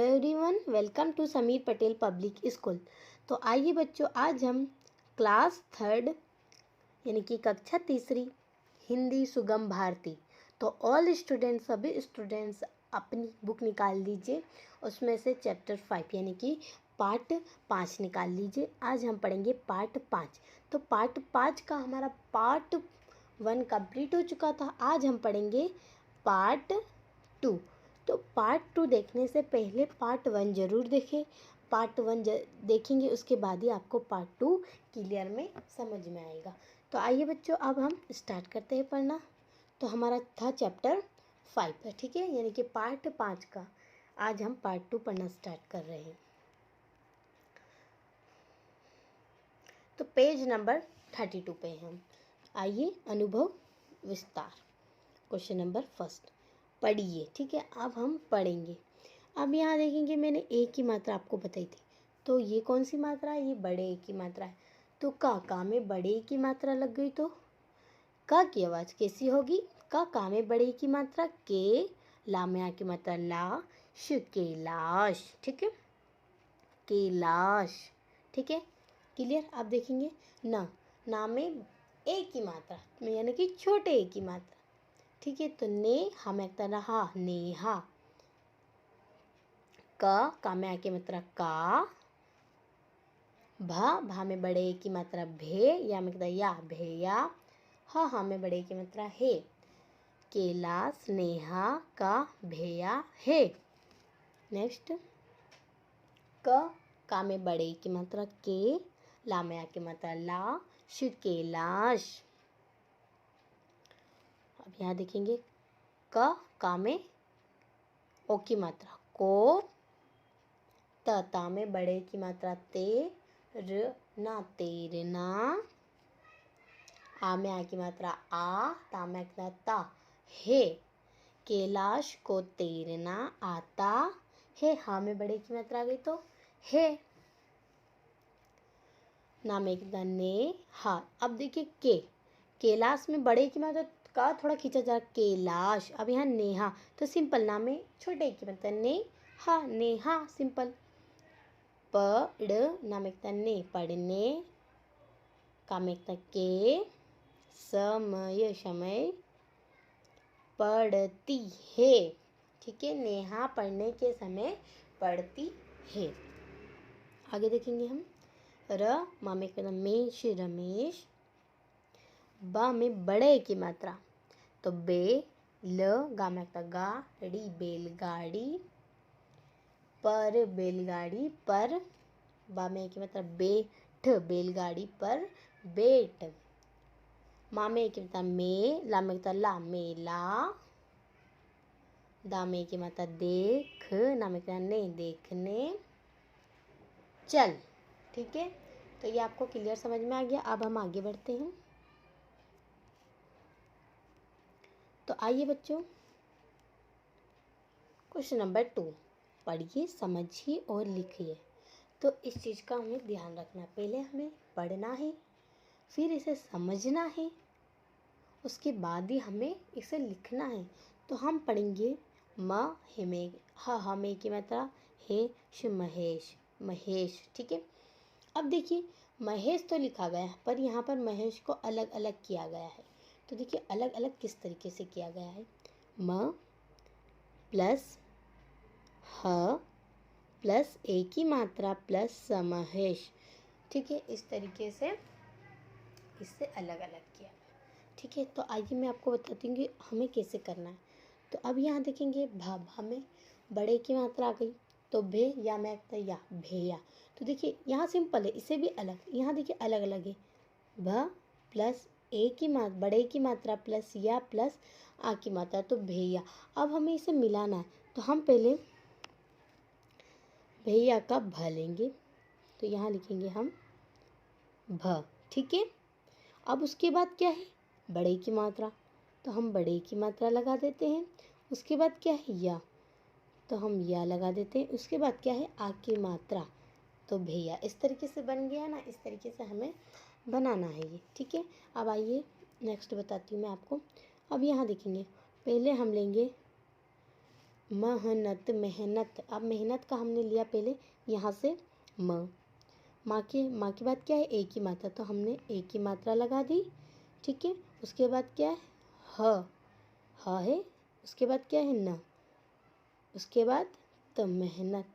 Hello everyone, welcome to Sameer Patel public school. तो आइए बच्चों, आज हम क्लास थर्ड यानी कि कक्षा तीसरी हिंदी सुगम भारती। तो ऑल स्टूडेंट्स, सभी स्टूडेंट्स अपनी बुक निकाल लीजिए, उसमें से चैप्टर 5 यानी कि पार्ट 5 निकाल लीजिए। आज हम पढ़ेंगे पार्ट 5। तो पार्ट 5 का हमारा पार्ट 1 कंप्लीट हो चुका था। आज हम पढ़ेंगे पार्ट 2। तो पार्ट 2 देखने से पहले पार्ट 1 ज़रूर देखें। पार्ट 1 देखेंगे, उसके बाद ही आपको पार्ट 2 क्लियर में समझ में आएगा। तो आइए बच्चों, अब हम स्टार्ट करते हैं पढ़ना। तो हमारा था चैप्टर 5 है, ठीक है, यानी कि पार्ट 5 का आज हम पार्ट 2 पढ़ना स्टार्ट कर रहे हैं। तो पेज नंबर 32 पे हम आइए, अनुभव विस्तार, क्वेश्चन नंबर फर्स्ट पढ़िए, ठीक है। अब हम पढ़ेंगे। अब यहाँ देखेंगे, मैंने एक की मात्रा आपको बताई थी। तो ये कौन सी मात्रा है? ये बड़े एक की मात्रा है। तो का में बड़े की मात्रा लग गई, तो का की आवाज़ कैसी होगी? का में बड़े की मात्रा के, ला में आ की मात्रा ला, श कैलाश, ठीक है, कैलाश, ठीक है, क्लियर। आप देखेंगे ना में ए की मात्रा यानी कि छोटे ए की मात्रा, ठीक है। तो ने हम एक रहा नेहा, का में आके मात्रा का, भा में बड़े की मात्रा भे, या में या भैया, हा में बड़े की मात्रा हे, कैलाश नेहा का भैया है। नेक्स्ट का में बड़े की मात्रा के, ला में आके मात्रा ला, श कैलाश। अब यहाँ देखेंगे का में ओ की मात्रा को, ता में बड़े की मात्रा ते, ना तेरना, आ में आ की मात्रा आ, ता में ता हे, कैलाश को तैरना आता है। हा में बड़े की मात्रा आ गई तो है, ना में ने हा। अब देखिए कैलाश में बड़े की मात्रा का थोड़ा खींचा जा, कैलाश। अब यहाँ नेहा, तो सिंपल, ना में छोटे की मात्रा ने हा, नेहा, सिंपल। पढ़, नाम एक ने पढ़ने, काम एक के, समय समय पढ़ती है, ठीक है। नेहा पढ़ने के समय पढ़ती है। आगे देखेंगे हम मामे का रमेश, रमेश, बा में बड़े की मात्रा तो बे, ल, गा में गाड़ी, बैलगाड़ी, पर बैलगाड़ी पर, बा में की मतलब बैठ, बैलगाड़ी पर बैठ, मा में की मतलब में, ला में ला, मेला, दा में की मतलब देख, ना में ने, देखने, चल, ठीक है। तो ये आपको क्लियर समझ में आ गया। अब हम आगे बढ़ते हैं। तो आइए बच्चों, क्वेश्चन नंबर 2 पढ़िए, समझिए और लिखिए। तो इस चीज़ का हमें ध्यान रखना, पहले हमें पढ़ना है, फिर इसे समझना है, उसके बाद ही हमें इसे लिखना है। तो हम पढ़ेंगे म हेमे, हमें की मात्रा हे, श महेश, महेश, ठीक है। अब देखिए, महेश तो लिखा गया है, पर यहाँ पर महेश को अलग अलग किया गया है। तो देखिए अलग अलग किस तरीके से किया गया है। म प्लस ह प्लस ए की मात्रा प्लस समहेश, ठीक है। इस तरीके से इससे अलग अलग किया, ठीक है। तो आइए मैं आपको बताती हूँ कि हमें कैसे करना है। तो अब यहाँ देखेंगे भा में बड़े की मात्रा आ गई, तो भे, या में या भैया। तो देखिए यहाँ सिंपल है, इसे भी अलग, यहाँ देखिए अलग अलग है। भ प्लस ए की मात्रा, बड़े की मात्रा प्लस या प्लस आ की मात्रा, तो भैया। अब हमें इसे मिलाना है, तो हम पहले भैया का भ लेंगे, तो यहाँ लिखेंगे हम भ, ठीक है। अब उसके बाद क्या है? बड़े की मात्रा, तो हम बड़े की मात्रा लगा देते हैं। उसके बाद क्या है? या, तो हम या लगा देते हैं। उसके बाद क्या है? आ की मात्रा, तो भैया। इस तरीके से बन गया ना, इस तरीके से हमें बनाना है ये, ठीक है। अब आइए नेक्स्ट बताती हूँ मैं आपको। अब यहाँ देखेंगे, पहले हम लेंगे मेहनत, मेहनत। अब मेहनत का हमने लिया पहले यहाँ से म। माँ के बाद क्या है, एक ही मात्रा, तो हमने एक ही मात्रा लगा दी। ठीक है, उसके बाद क्या है, ह है, उसके बाद क्या है, न, उसके बाद तो मेहनत।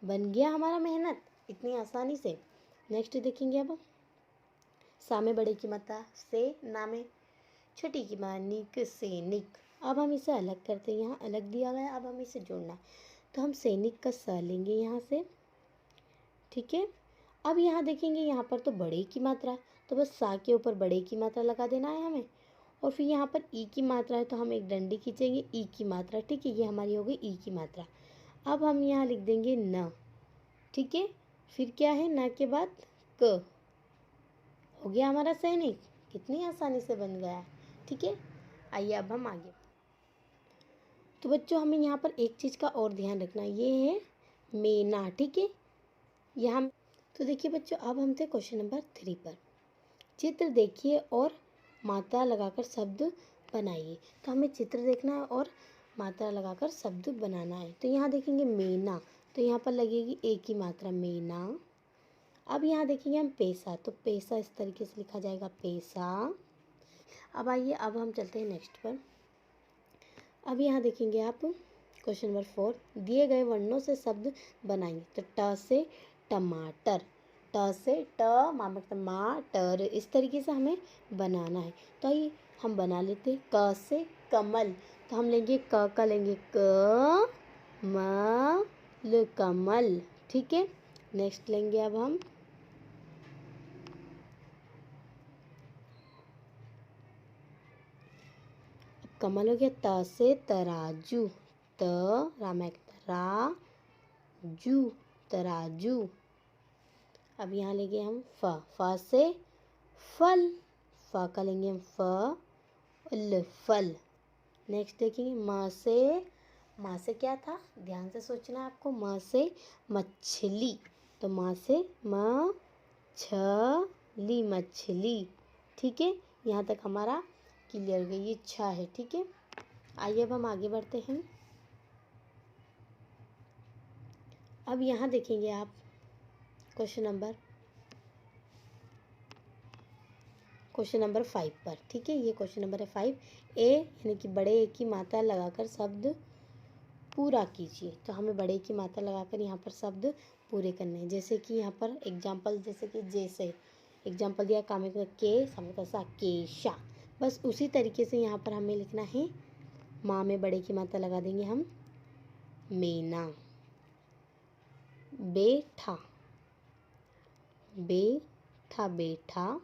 बन गया हमारा मेहनत इतनी आसानी से। नेक्स्ट देखेंगे अब सा में बड़े की मात्रा से, ना में छोटी की माँ निक, सैनिक। अब हम इसे अलग करते हैं, यहाँ अलग दिया गया है, अब हम इसे जोड़ना है, तो हम सैनिक का स लेंगे यहाँ से। ठीक है, अब यहाँ देखेंगे यहाँ पर तो बड़े की मात्रा है, तो बस सा के ऊपर बड़े की मात्रा लगा देना है हमें। और फिर यहाँ पर ई की मात्रा है, तो हम एक डंडी खींचेंगे, ई की मात्रा। ठीक है, ये हमारी हो गई ई की मात्रा। अब हम यहाँ लिख देंगे न। ठीक है, फिर क्या है, न के बाद क। हो गया हमारा सैनिक, कितनी आसानी से बन गया है। ठीक है, आइए अब हम आगे। तो बच्चों हमें यहाँ पर एक चीज़ का और ध्यान रखना, ये है मेना। ठीक है, यहाँ तो देखिए बच्चों, अब हम थे क्वेश्चन नंबर 3 पर। चित्र देखिए और मात्रा लगाकर शब्द बनाइए। तो हमें चित्र देखना है और मात्रा लगाकर शब्द बनाना है। तो यहाँ देखेंगे मेना, तो यहाँ पर लगेगी एक ही मात्रा, मेना। अब यहाँ देखेंगे हम पैसा, तो पैसा इस तरीके से लिखा जाएगा, पैसा। अब आइए, अब हम चलते हैं नेक्स्ट पर। अब यहाँ देखेंगे आप क्वेश्चन नंबर 4, दिए गए वर्णों से शब्द बनाइए। तो ट से टमाटर, ट से टमाटर, इस तरीके से हमें बनाना है। तो आइए हम बना लेते हैं। क से कमल, तो हम लेंगे क का लेंगे क म ल, कमल। ठीक है, नेक्स्ट लेंगे अब हम कमल हो गया। त से तराजू, त राजू, तराजू। अब यहाँ लेंगे हम फ से फल, फ का लेंगे हम फल, फल। नेक्स्ट देखेंगे माँ से क्या था, ध्यान से सोचना है आपको, माँ से मछली, तो माँ से मछली, मछली। ठीक है, यहाँ तक हमारा क्लियर हो गई, ये अच्छा है। ठीक है, आइए अब हम आगे बढ़ते हैं। अब यहाँ देखेंगे आप क्वेश्चन नंबर 5 पर। ठीक है, ये क्वेश्चन नंबर है 5। ए यानी कि बड़े ए की मात्रा लगाकर शब्द पूरा कीजिए। तो हमें बड़े की मात्रा लगाकर यहाँ पर शब्द पूरे करने हैं। जैसे कि यहाँ पर एग्जाम्पल, जैसे कि जैसे एग्जाम्पल दिया, काम के सामने केशा, बस उसी तरीके से यहाँ पर हमें लिखना है। माँ में बड़े की मात्रा लगा देंगे हम, मेना। बेठा, बेठा, बेठा।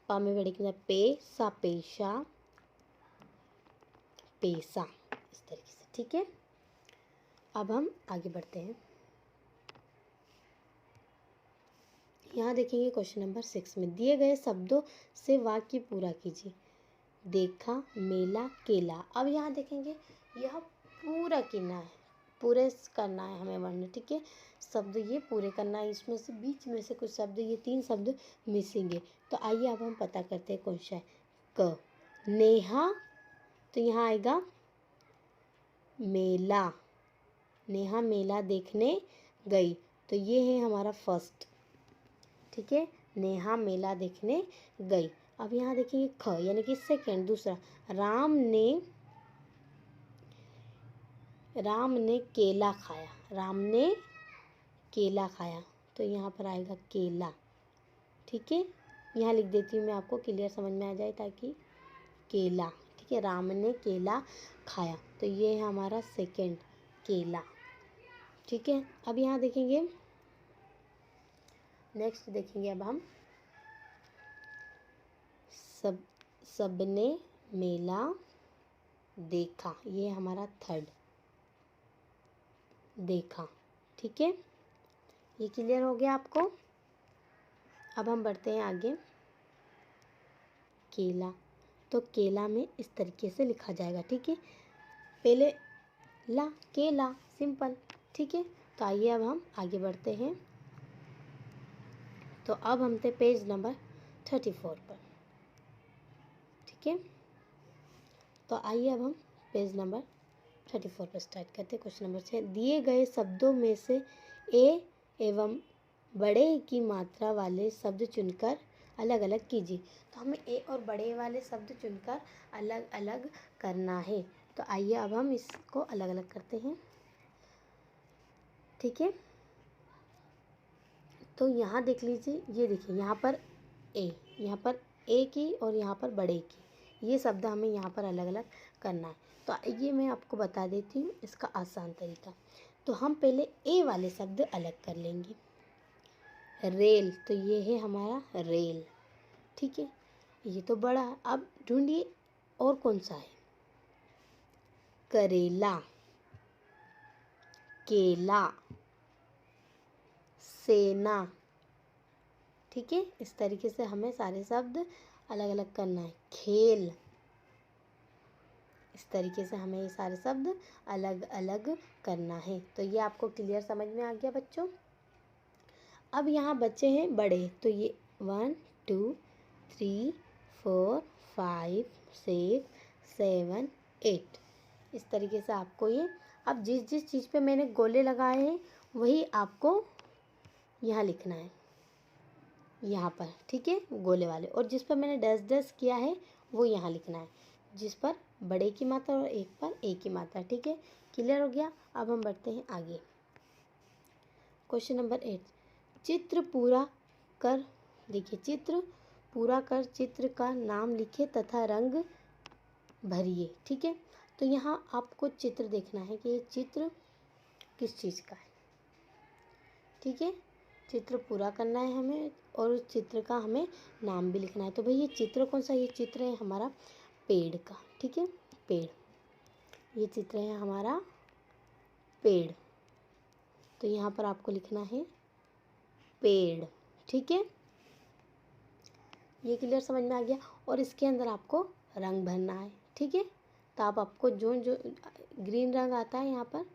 पा में बड़े की मात्रा पेशा, पेशा, पैसा, इस तरीके से। ठीक है, अब हम आगे बढ़ते हैं। यहाँ देखेंगे क्वेश्चन नंबर 6 में, दिए गए शब्दों से वाक्य पूरा कीजिए। देखा, मेला, केला। अब यहाँ देखेंगे यह पूरा करना है, पूरे करना है हमें वर्ण। ठीक है, शब्द ये पूरे करना है, इसमें से बीच में से कुछ शब्द, ये 3 शब्द मिसिंग है। तो आइए अब हम पता करते हैं कौन सा है। क, नेहा, तो यहाँ आएगा मेला, नेहा मेला देखने गई, तो ये है हमारा फर्स्ट। ठीक है, नेहा मेला देखने गई। अब यहाँ देखिए ख यानी कि सेकेंड, दूसरा, राम ने केला खाया, राम ने केला खाया, तो यहाँ पर आएगा केला। ठीक है, यहाँ लिख देती हूँ मैं, आपको क्लियर समझ में आ जाए, ताकि केला। ठीक है, राम ने केला खाया, तो ये है हमारा सेकेंड, केला। ठीक है, अब यहाँ देखेंगे नेक्स्ट, देखेंगे अब हम सबने मेला देखा, ये हमारा थर्ड, देखा। ठीक है, ये क्लियर हो गया आपको। अब हम बढ़ते हैं आगे। केला, तो केला में इस तरीके से लिखा जाएगा। ठीक है, पहले ला, केला, सिंपल। ठीक है, तो आइए अब हम आगे बढ़ते हैं। तो अब हम थे पेज नंबर 34 पर। ठीक है, तो आइए अब हम पेज नंबर 34 पर स्टार्ट करते हैं। क्वेश्चन नंबर 6, दिए गए शब्दों में से ए एवं बड़े की मात्रा वाले शब्द चुनकर अलग अलग कीजिए। तो हमें ए और बड़े वाले शब्द चुनकर अलग अलग करना है। तो आइए अब हम इसको अलग अलग करते हैं। ठीक है, तो यहाँ देख लीजिए, ये देखिए यहाँ पर ए की और यहाँ पर बड़े की, ये शब्द हमें यहाँ पर अलग अलग करना है। तो ये मैं आपको बता देती हूँ इसका आसान तरीका। तो हम पहले ए वाले शब्द अलग कर लेंगे। रेल, तो ये है हमारा रेल। ठीक है, ये तो बड़ा है। अब ढूंढिए और कौन सा है। करेला, केला, सेना। ठीक है, इस तरीके से हमें सारे शब्द अलग अलग करना है। खेल, इस तरीके से हमें ये सारे शब्द अलग अलग करना है। तो ये आपको क्लियर समझ में आ गया बच्चों। अब यहाँ बच्चे हैं बड़े, तो ये 1 2 3 4 5 6 7 8, इस तरीके से आपको ये, अब जिस जिस चीज़ पे मैंने गोले लगाए हैं वही आपको यहाँ लिखना है, यहाँ पर। ठीक है, गोले वाले, और जिस पर मैंने डैश डैश किया है वो यहाँ लिखना है, जिस पर बड़े की मात्रा और एक पर ए की मात्रा। ठीक है, क्लियर हो गया। अब हम बढ़ते हैं आगे। क्वेश्चन नंबर 8, चित्र पूरा कर, देखिए चित्र पूरा कर चित्र का नाम लिखे तथा रंग भरिए। ठीक है, तो यहाँ आपको चित्र देखना है कि ये चित्र किस चीज़ का है। ठीक है, चित्र पूरा करना है हमें और उस चित्र का हमें नाम भी लिखना है। तो भाई ये चित्र कौन सा, ये चित्र है हमारा पेड़ का। ठीक है, पेड़, ये चित्र है हमारा पेड़, तो यहाँ पर आपको लिखना है पेड़। ठीक है, ये क्लियर समझ में आ गया। और इसके अंदर आपको रंग भरना है। ठीक है, तो आपको जो जो ग्रीन रंग आता है यहाँ पर,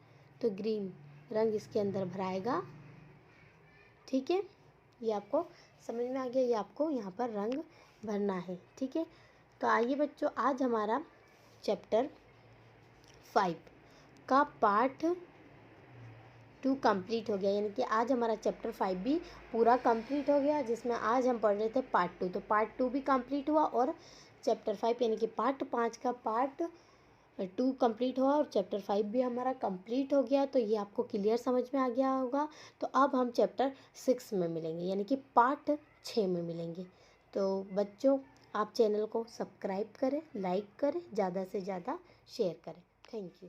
तो ग्रीन रंग इसके अंदर भराएगा। ठीक है, ये आपको समझ में आ गया, ये आपको यहाँ पर रंग भरना है। ठीक है, तो आइए बच्चों, आज हमारा चैप्टर 5 का पार्ट 2 कंप्लीट हो गया, यानी कि आज हमारा चैप्टर 5 भी पूरा कंप्लीट हो गया, जिसमें आज हम पढ़ रहे थे पार्ट 2। तो पार्ट 2 भी कंप्लीट हुआ और चैप्टर 5 यानी कि पार्ट 5 का पार्ट 2 कंप्लीट हुआ और चैप्टर 5 भी हमारा कंप्लीट हो गया। तो ये आपको क्लियर समझ में आ गया होगा। तो अब हम चैप्टर 6 में मिलेंगे, यानी कि पार्ट 6 में मिलेंगे। तो बच्चों, आप चैनल को सब्सक्राइब करें, लाइक करें, ज़्यादा से ज़्यादा शेयर करें। Thank you.